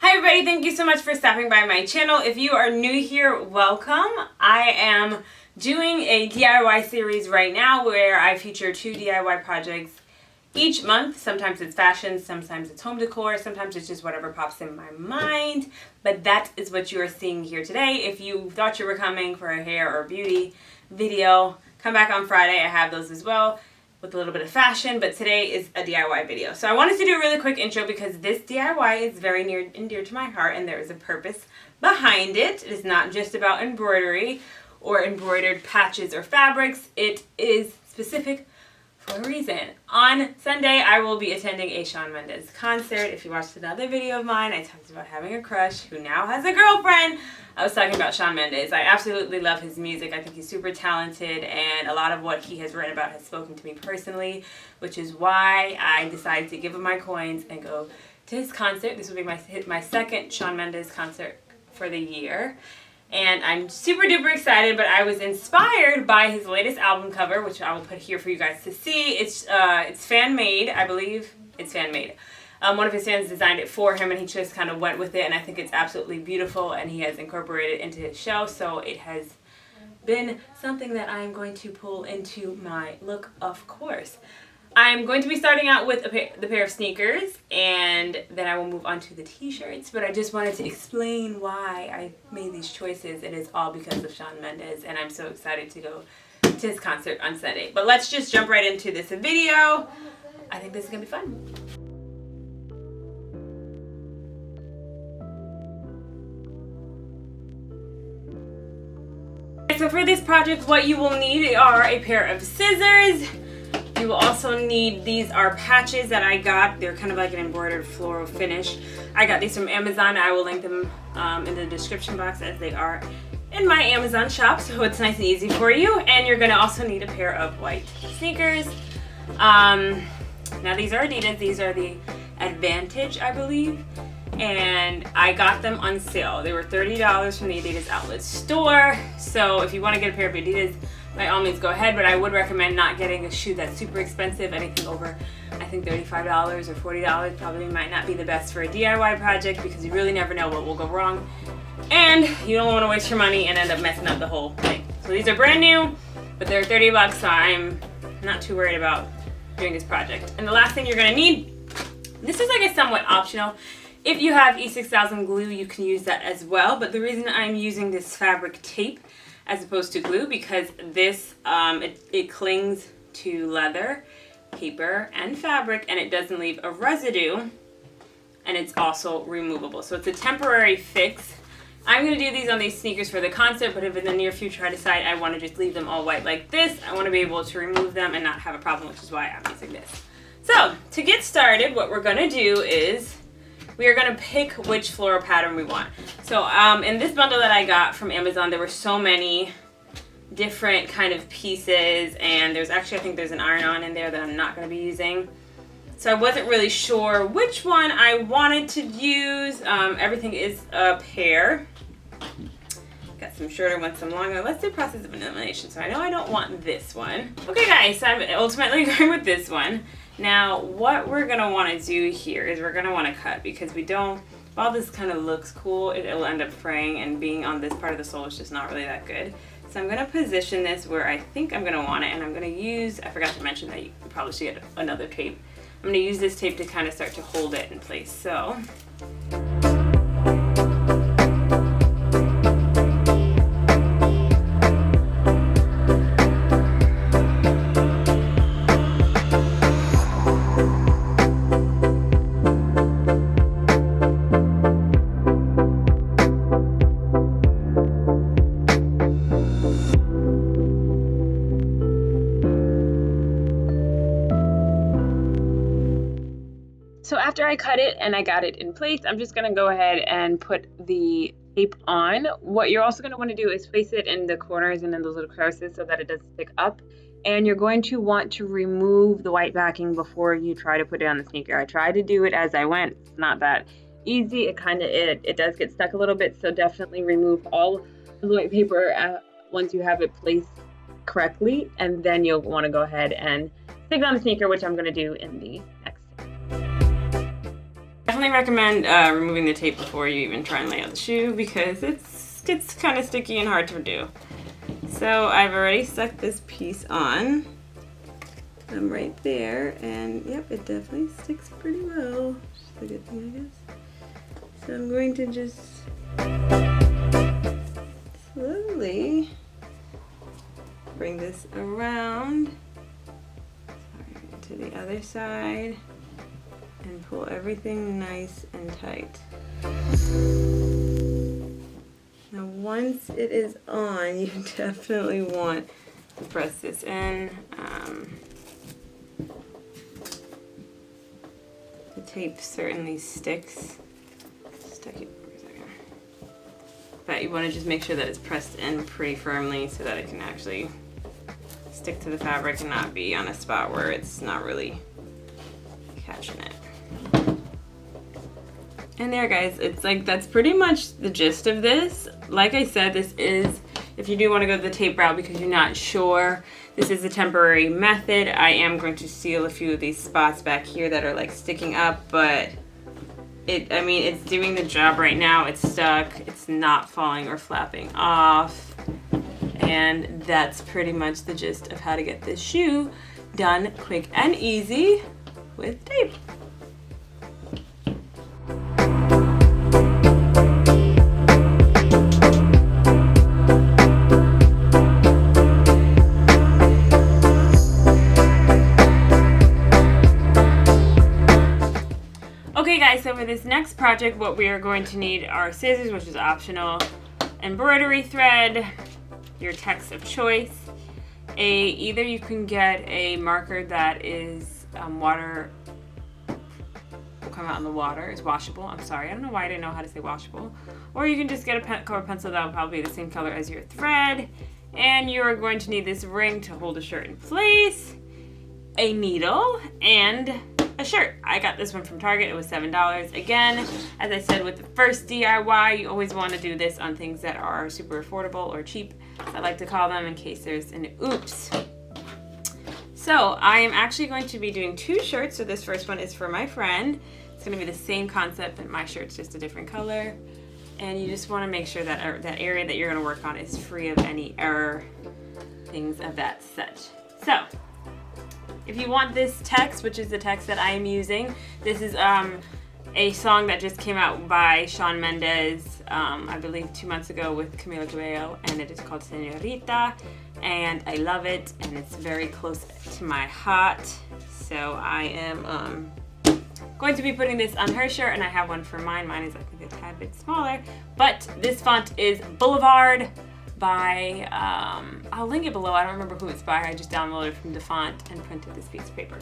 Hi everybody, thank you so much for stopping by my channel. If you are new here, welcome. I am doing a DIY series right now where I feature 2 DIY projects each month. Sometimes it's fashion, sometimes it's home decor, sometimes it's just whatever pops in my mind. But that is what you are seeing here today. If you thought you were coming for a hair or beauty video, come back on Friday. I have those as well, with a little bit of fashion, but today is a DIY video. So I wanted to do a really quick intro because this DIY is very near and dear to my heart and there is a purpose behind it. It is not just about embroidery or embroidered patches or fabrics. It is specific for a reason. On Sunday, I will be attending a Shawn Mendes concert. If you watched another video of mine, I talked about having a crush who now has a girlfriend. I was talking about Shawn Mendes. I absolutely love his music. I think he's super talented, and a lot of what he has written about has spoken to me personally, which is why I decided to give him my coins and go to his concert. This will be my second Shawn Mendes concert for the year. And I'm super duper excited, but I was inspired by his latest album cover, which I will put here for you guys to see. It's fan made, I believe. It's fan made. One of his fans designed it for him, and he just kind of went with it, and I think it's absolutely beautiful, and he has incorporated it into his show, so it has been something that I'm going to pull into my look, of course. I'm going to be starting out with the pair of sneakers, and then I will move on to the t-shirts, but I just wanted to explain why I made these choices. It is all because of Shawn Mendes, and I'm so excited to go to his concert on Sunday. But let's just jump right into this video. I think this is going to be fun. So for this project, what you will need are a pair of scissors. You will also need, these are patches that I got. They're kind of like an embroidered floral finish. I got these from Amazon. I will link them in the description box as they are in my Amazon shop, so it's nice and easy for you. And you're gonna also need a pair of white sneakers. Now these are Adidas. These are the Advantage, I believe. And I got them on sale. They were $30 from the Adidas outlet store. So if you want to get a pair of Adidas, by all means go ahead, but I would recommend not getting a shoe that's super expensive. Anything over, I think, $35 or $40 probably might not be the best for a DIY project because you really never know what will go wrong. And you don't want to waste your money and end up messing up the whole thing. So these are brand new, but they're 30 bucks, so I'm not too worried about doing this project. And the last thing you're going to need, this is like a somewhat optional. If you have E6000 glue, you can use that as well. But the reason I'm using this fabric tape as opposed to glue, because this, it clings to leather, paper, and fabric, and it doesn't leave a residue, and it's also removable. So it's a temporary fix. I'm going to do these on these sneakers for the concert, but if in the near future I decide I want to just leave them all white like this, I want to be able to remove them and not have a problem, which is why I'm using this. So to get started, what we're going to do is we are going to pick which floral pattern we want. So in this bundle that I got from Amazon, there were so many different kind of pieces, and there's actually, I think there's an iron-on in there that I'm not going to be using. So I wasn't really sure which one I wanted to use. Everything is a pair. Got some shorter ones, some longer. Let's do process of elimination. So I know I don't want this one. Okay guys, so I'm ultimately going with this one. Now, what we're going to want to do here is we're going to want to cut, because we don't, while this kind of looks cool, it'll end up fraying, and being on this part of the sole is just not really that good. So I'm going to position this where I think I'm going to want it, and I'm going to use, I forgot to mention that you probably should get another tape. I'm going to use this tape to kind of start to hold it in place. So after I cut it and I got it in place, I'm just going to go ahead and put the tape on. What you're also going to want to do is place it in the corners and in those little crevices so that it doesn't stick up. And you're going to want to remove the white backing before you try to put it on the sneaker. I tried to do it as I went. It's not that easy. It does get stuck a little bit, so definitely remove all of the white paper once you have it placed correctly, and then you'll want to go ahead and stick it on the sneaker, which I'm going to do in the next step. definitely recommend removing the tape before you even try and lay out the shoe because it's kind of sticky and hard to do. So I've already stuck this piece on. I'm right there, and yep, it definitely sticks pretty well. Just a good thing, I guess. So I'm going to just slowly bring this around to the other side and pull everything nice and tight. Now once it is on, you definitely want to press this in. The tape certainly sticks. Stuck it for a second. But you want to just make sure that it's pressed in pretty firmly so that it can actually stick to the fabric and not be on a spot where it's not really catching it. And there, guys, it's like that's pretty much the gist of this. Like I said, this is, if you do want to go the tape route because you're not sure, this is a temporary method. I am going to seal a few of these spots back here that are like sticking up, but I mean, it's doing the job right now. It's stuck. It's not falling or flapping off. And that's pretty much the gist of how to get this shoe done quick and easy with tape. Okay guys, so for this next project, what we are going to need are scissors, which is optional, embroidery thread, your text of choice. Either you can get a marker that is water, will come out in the water, is washable. I'm sorry, I don't know why I didn't know how to say washable. Or you can just get a colored pencil that will probably be the same color as your thread. And you are going to need this ring to hold the shirt in place, a needle, and a shirt. I got this one from Target. It was $7. Again, as I said with the first DIY, you always want to do this on things that are super affordable or cheap, as I like to call them, in case there's an oops. So I am actually going to be doing 2 shirts. So this first one is for my friend. It's going to be the same concept, but my shirt's just a different color. And you just want to make sure that that area that you're going to work on is free of any error, things of that such. So if you want this text, which is the text that I am using, this is a song that just came out by Shawn Mendes, I believe 2 months ago with Camila Cabello, and it is called Senorita, and I love it, and it's very close to my heart. So I am going to be putting this on her shirt, and I have one for mine. Mine is, I think, a tad bit smaller, but this font is Boulevard by, I'll link it below. I don't remember who it's by. I just downloaded from the font and printed this piece of paper.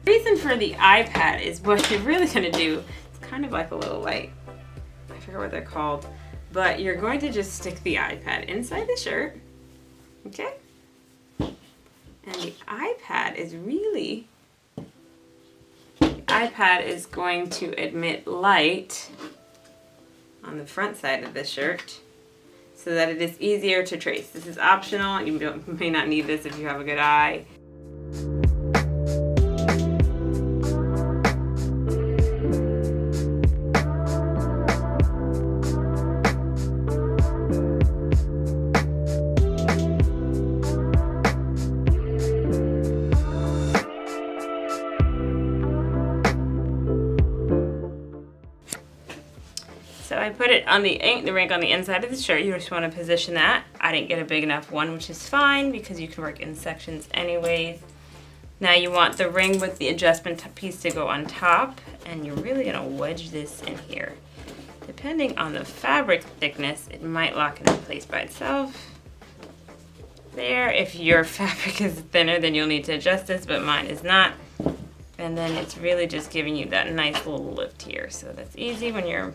The reason for the iPad is what you're really going to do. It's kind of like a little light. I forget what they're called. But you're going to just stick the iPad inside the shirt. Okay? And the iPad is going to emit light on the front side of the shirt, so that it is easier to trace. This is optional. You may not need this if you have a good eye. So I put it on the ring on the inside of the shirt. You just want to position that. I didn't get a big enough one, which is fine because you can work in sections anyways. Now you want the ring with the adjustment piece to go on top, and you're really going to wedge this in here. Depending on the fabric thickness, it might lock it in place by itself. There, if your fabric is thinner, then you'll need to adjust this, but mine is not. And then it's really just giving you that nice little lift here. So that's easy when you're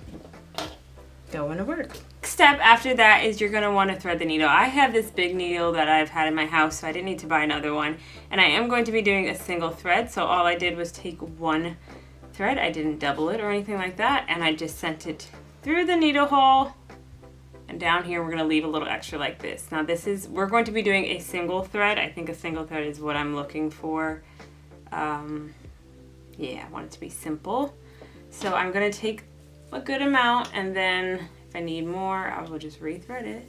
going to work. Step after that is you're going to want to thread the needle. I have this big needle that I've had in my house, so I didn't need to buy another one. And I am going to be doing a single thread, so all I did was take one thread. I didn't double it or anything like that, and I just sent it through the needle hole. And down here we're going to leave a little extra like this. Now we're going to be doing a single thread. I think a single thread is what I'm looking for. Yeah, I want it to be simple. So I'm gonna take a good amount, and then if I need more, I will just rethread it.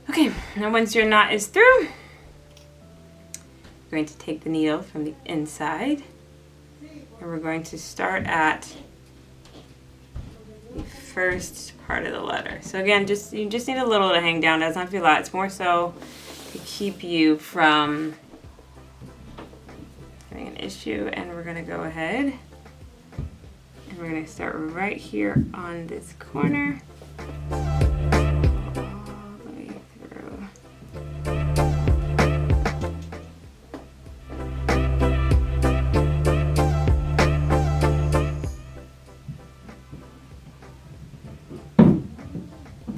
Okay, now once your knot is through, you're going to take the needle from the inside, and we're going to start at the first part of the letter. So again, you just need a little to hang down. It doesn't have to be a lot. It's more so to keep you from having an issue. And we're going to go ahead and we're going to start right here on this corner.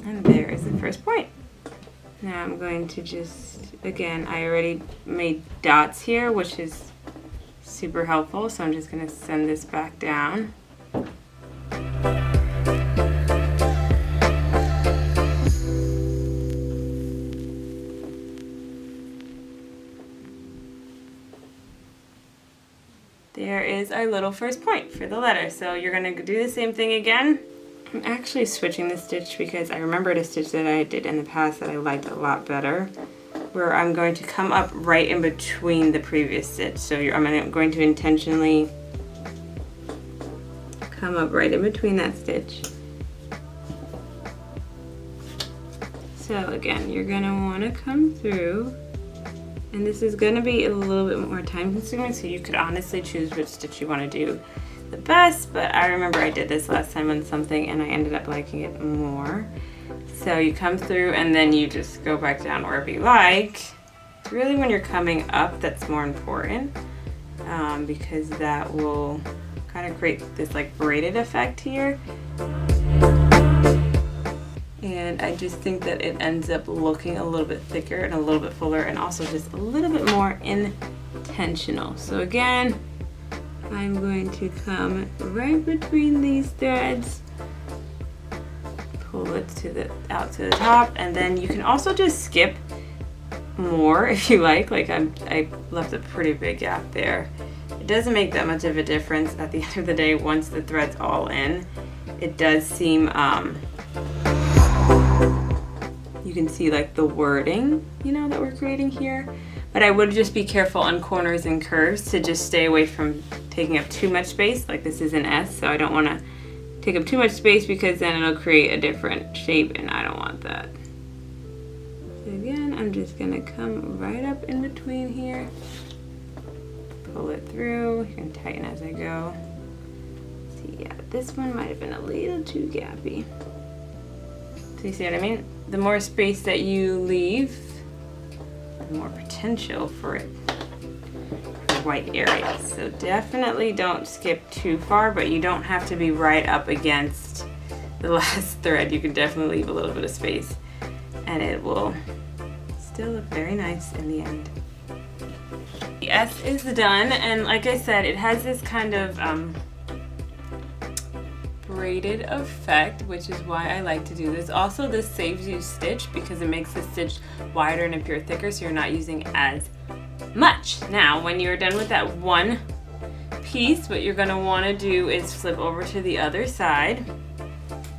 And there is the first point. Now I'm going to just, again, I already made dots here, which is super helpful, so I'm just going to send this back down. There is our little first point for the letter. So you're going to do the same thing again. I'm actually switching the stitch because I remembered a stitch that I did in the past that I liked a lot better, where I'm going to come up right in between the previous stitch. So I'm going to intentionally come up right in between that stitch. So again, you're going to want to come through, and this is going to be a little bit more time consuming, so you could honestly choose which stitch you want to do the best, but I remember I did this last time on something and I ended up liking it more. So you come through and then you just go back down wherever you like. It's really when you're coming up that's more important, because that will kind of create this like braided effect here. And I just think that it ends up looking a little bit thicker and a little bit fuller, and also just a little bit more intentional. So again, I'm going to come right between these threads, pull it out to the top, and then you can also just skip more if you like. Like I left a pretty big gap there. It doesn't make that much of a difference at the end of the day once the thread's all in. It does seem, you can see like the wording, you know, that we're creating here. But I would just be careful on corners and curves to just stay away from taking up too much space. Like this is an S, so I don't want to take up too much space because then it'll create a different shape and I don't want that. So again, I'm just going to come right up in between here, pull it through. You can tighten as I go. See, yeah, this one might have been a little too gappy. So you see what I mean? The more space that you leave, the more potential for white areas. So definitely don't skip too far, but you don't have to be right up against the last thread. You can definitely leave a little bit of space and it will still look very nice in the end. The S is done, and like I said, it has this kind of braided effect, which is why I like to do this. Also, this saves you stitch because it makes the stitch wider and appear thicker, so you're not using as much. Now, when you're done with that one piece, what you're going to want to do is flip over to the other side.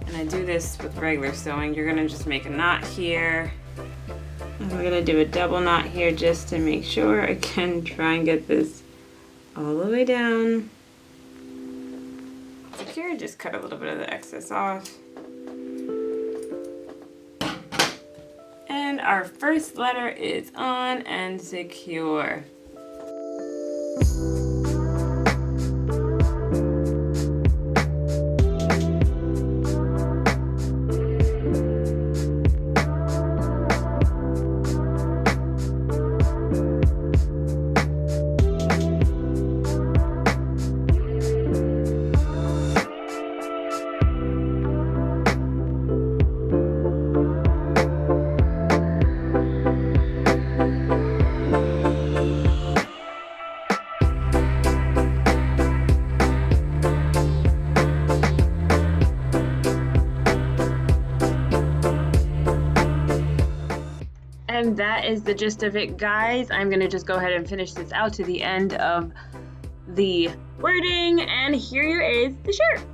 And I do this with regular sewing. You're going to just make a knot here. And we're going to do a double knot here just to make sure. Again, try and get this all the way down. Secure, just cut a little bit of the excess off. And our first letter is on and secure. And that is the gist of it, guys. I'm gonna just go ahead and finish this out to the end of the wording, and here is the shirt.